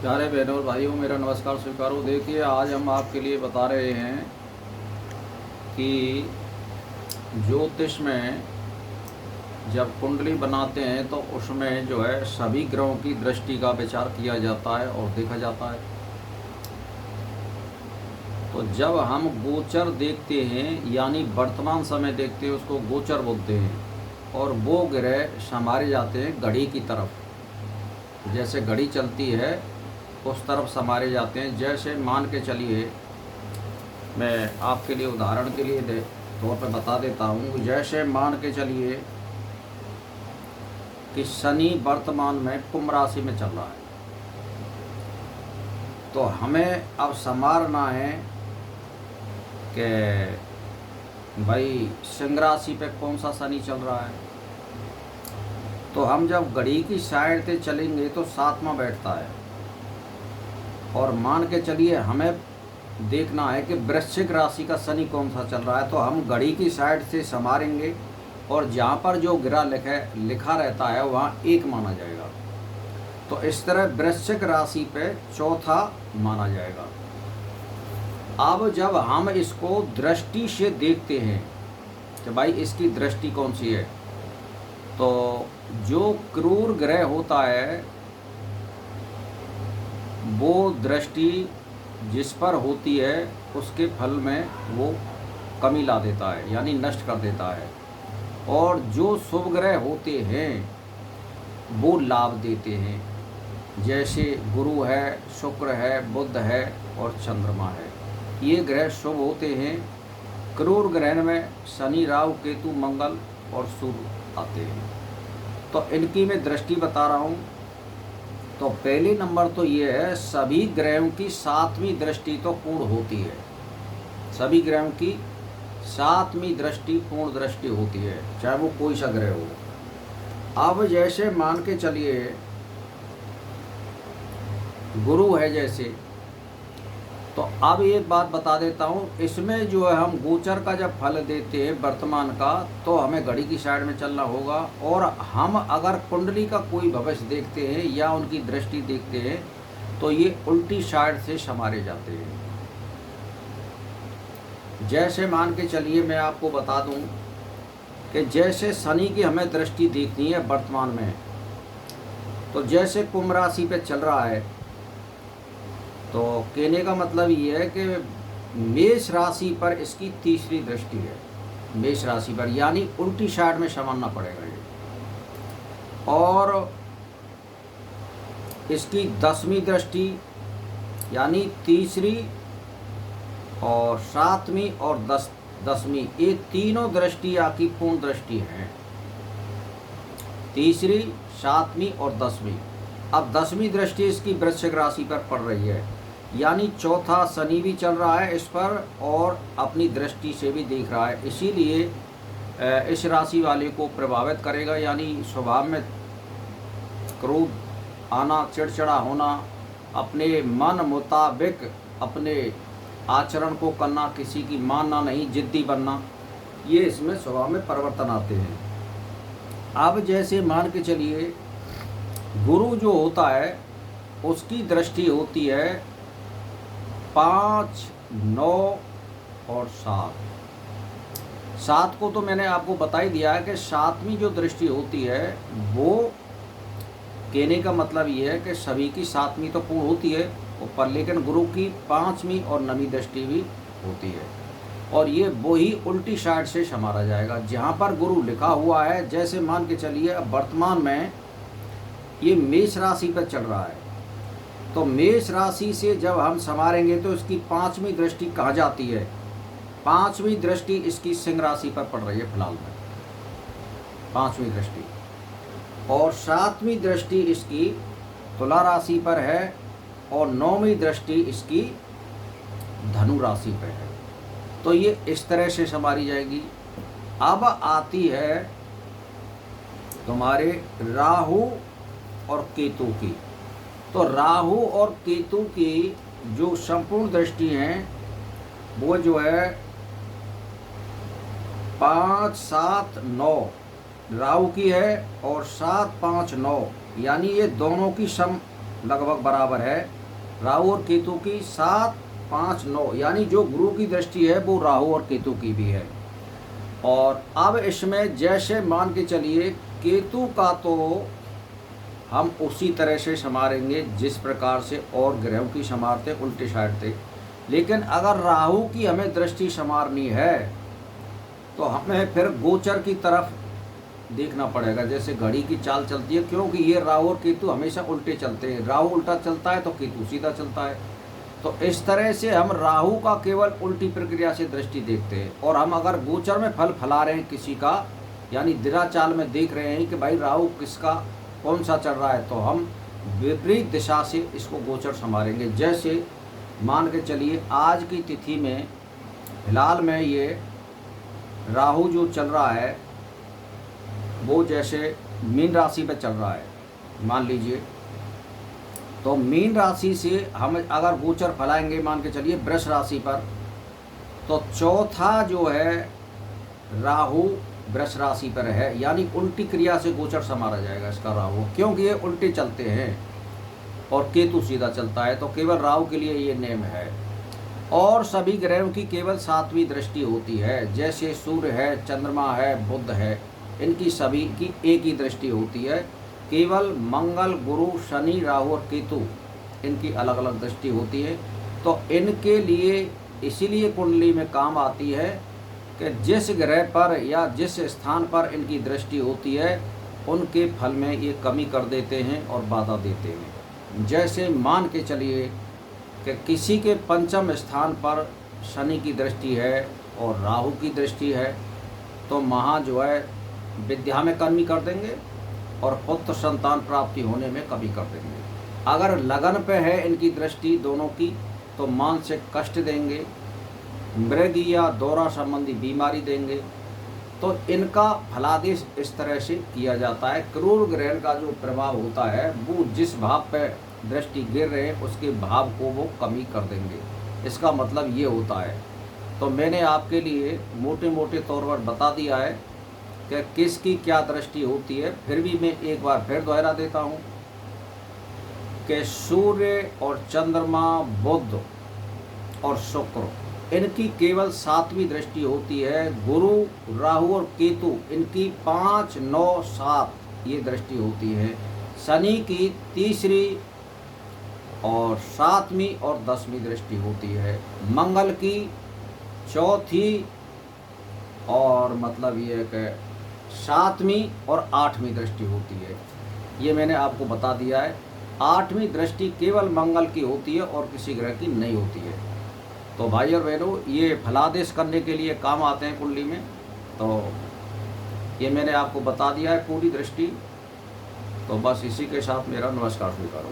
प्यारे बहनों और भाइयों, मेरा नमस्कार स्वीकारो। देखिए, आज हम आपके लिए बता रहे हैं कि ज्योतिष में जब कुंडली बनाते हैं तो उसमें जो है सभी ग्रहों की दृष्टि का विचार किया जाता है और देखा जाता है। तो जब हम गोचर देखते हैं यानी वर्तमान समय देखते हैं, उसको गोचर बोलते हैं। और वो ग्रह संवारे जाते हैं घड़ी की तरफ। जैसे घड़ी चलती है उस तरफ संवारे जाते हैं। जैसे मान के चलिए, मैं आपके लिए उदाहरण के लिए तौर पर बता देता हूँ। जैसे मान के चलिए कि शनि वर्तमान में कुंभ राशि में चल रहा है, तो हमें अब संवारना है कि भाई सिंह राशि पे कौन सा शनि चल रहा है। तो हम जब घड़ी की साइड से चलेंगे तो 7वां बैठता है। और मान के चलिए हमें देखना है कि वृश्चिक राशि का शनि कौन सा चल रहा है, तो हम घड़ी की साइड से संवारेंगे और जहाँ पर जो ग्रह लिखा रहता है वहाँ 1 माना जाएगा। तो इस तरह वृश्चिक राशि पे चौथा माना जाएगा। अब जब हम इसको दृष्टि से देखते हैं कि भाई इसकी दृष्टि कौन सी है, तो जो क्रूर ग्रह होता है वो दृष्टि जिस पर होती है उसके फल में वो कमी ला देता है, यानी नष्ट कर देता है। और जो शुभ ग्रह होते हैं वो लाभ देते हैं। जैसे गुरु है, शुक्र है, बुध है और चंद्रमा है, ये ग्रह शुभ होते हैं। क्रूर ग्रह में शनि, राहु, केतु, मंगल और सूर्य आते हैं। तो इनकी मैं दृष्टि बता रहा हूँ। तो पहले नंबर तो ये है, सभी ग्रहों की 7वीं दृष्टि तो पूर्ण होती है। सभी ग्रहों की 7वीं दृष्टि पूर्ण दृष्टि होती है, चाहे वो कोई सा ग्रह हो। अब जैसे मान के चलिए गुरु है जैसे, तो अब एक बात बता देता हूँ। इसमें जो है हम गोचर का जब फल देते हैं वर्तमान का, तो हमें घड़ी की साइड में चलना होगा। और हम अगर कुंडली का कोई भविष्य देखते हैं या उनकी दृष्टि देखते हैं तो ये उल्टी साइड से संवारे जाते हैं। जैसे मान के चलिए मैं आपको बता दूं कि जैसे शनि की हमें दृष्टि देखनी है वर्तमान में, तो जैसे कुंभ राशि पे चल रहा है, तो कहने का मतलब ये है कि मेष राशि पर इसकी तीसरी दृष्टि है। मेष राशि पर यानी उल्टी साइड में संवारना पड़ेगा ये। और इसकी 10वीं दृष्टि यानी तीसरी और 7वीं और 10वीं, ये तीनों दृष्टि आपकी पूर्ण दृष्टि हैं। तीसरी, 7वीं और 10वीं। अब 10वीं दृष्टि इसकी वृश्चिक राशि पर पड़ रही है, यानी चौथा शनि भी चल रहा है इस पर और अपनी दृष्टि से भी देख रहा है। इसीलिए इस राशि वाले को प्रभावित करेगा, यानी स्वभाव में क्रोध आना, चिड़चिड़ा होना, अपने मन मुताबिक अपने आचरण को करना, किसी की मानना नहीं, जिद्दी बनना, ये इसमें स्वभाव में परिवर्तन आते हैं। अब जैसे मान के चलिए गुरु जो होता है उसकी दृष्टि होती है 5, 9 और 7। 7 को तो मैंने आपको बता ही दिया है कि 7वीं जो दृष्टि होती है वो कहने का मतलब ये है कि सभी की 7वीं तो पूर्ण होती है ऊपर, लेकिन गुरु की 5वीं और 9वीं दृष्टि भी होती है। और ये वही उल्टी साइड से संवारा जाएगा जहाँ पर गुरु लिखा हुआ है। जैसे मान के चलिए अब वर्तमान में ये मेष राशि पर चल रहा है, तो मेष राशि से जब हम संवारेंगे तो इसकी 5वीं दृष्टि कहाँ जाती है? 5वीं दृष्टि इसकी सिंह राशि पर पड़ रही है फिलहाल में, 5वीं दृष्टि। और 7वीं दृष्टि इसकी तुला राशि पर है और 9वीं दृष्टि इसकी धनु राशि पर है। तो ये इस तरह से संवारी जाएगी। अब आती है तुम्हारे राहु और केतु की। तो राहु और केतु की जो संपूर्ण दृष्टि हैं वो जो है 5, 7, 9 राहु की है और 7, 5, 9, यानी ये दोनों की लगभग बराबर है राहु और केतु की 7, 5, 9, यानी जो गुरु की दृष्टि है वो राहु और केतु की भी है। और अब इसमें जैसे मान के चलिए केतु का तो हम उसी तरह से संवारेंगे जिस प्रकार से और ग्रहों की संवारते उल्टे साइड थे, लेकिन अगर राहु की हमें दृष्टि संवारनी है तो हमें फिर गोचर की तरफ देखना पड़ेगा, जैसे घड़ी की चाल चलती है, क्योंकि ये राहु और केतु हमेशा उल्टे चलते हैं। राहु उल्टा चलता है तो केतु सीधा चलता है। तो इस तरह से हम राहु का केवल उल्टी प्रक्रिया से दृष्टि देखते हैं। और हम अगर गोचर में फल फैला रहे हैं किसी का, यानी दिशा चाल में देख रहे हैं कि भाई राहु किसका कौन सा चल रहा है, तो हम विपरीत दिशा से इसको गोचर संभालेंगे। जैसे मान के चलिए आज की तिथि में फिलहाल में ये राहु जो चल रहा है वो जैसे मीन राशि पे चल रहा है मान लीजिए, तो मीन राशि से हम अगर गोचर फैलाएंगे मान के चलिए वृष राशि पर, तो चौथा जो है राहु वृष राशि पर है, यानी उल्टी क्रिया से गोचर संभाला जाएगा इसका राहु, क्योंकि ये उल्टे चलते हैं और केतु सीधा चलता है। तो केवल राहु के लिए ये नेम है। और सभी ग्रहों की केवल 7वीं दृष्टि होती है, जैसे सूर्य है, चंद्रमा है, बुध है, इनकी सभी की एक ही दृष्टि होती है। केवल मंगल, गुरु, शनि, राहु और केतु इनकी अलग अलग दृष्टि होती है। तो इनके लिए इसीलिए कुंडली में काम आती है कि जिस ग्रह पर या जिस स्थान पर इनकी दृष्टि होती है उनके फल में ये कमी कर देते हैं और बाधा देते हैं। जैसे मान के चलिए कि किसी के पंचम स्थान पर शनि की दृष्टि है और राहु की दृष्टि है, तो वहाँ जो है विद्या में कमी कर देंगे और पुत्र संतान प्राप्ति होने में कमी कर देंगे। अगर लगन पे है इनकी दृष्टि दोनों की तो मानसिक कष्ट देंगे, मृग या दौरा संबंधी बीमारी देंगे। तो इनका फलादेश इस तरह से किया जाता है। क्रूर ग्रहण का जो प्रभाव होता है वो जिस भाव पे दृष्टि गिर रहे हैं उसके भाव को वो कमी कर देंगे, इसका मतलब ये होता है। तो मैंने आपके लिए मोटे मोटे तौर पर बता दिया है कि किसकी क्या दृष्टि होती है। फिर भी मैं एक बार फिर दोहरा देता हूँ कि सूर्य और चंद्रमा, बुध और शुक्र इनकी केवल 7वीं दृष्टि होती है। गुरु, राहु और केतु इनकी 5, 9, 7 ये दृष्टि होती है। शनि की 3री और 7वीं और 10वीं दृष्टि होती है। मंगल की 4थी और मतलब ये कि 7वीं और 8वीं दृष्टि होती है। ये मैंने आपको बता दिया है। 8वीं दृष्टि केवल मंगल की होती है और किसी ग्रह की नहीं होती है। तो भाई और बहनों ये फलादेश करने के लिए काम आते हैं कुंडली में। तो ये मैंने आपको बता दिया है पूरी दृष्टि। तो बस इसी के साथ मेरा नमस्कार स्वीकार हो।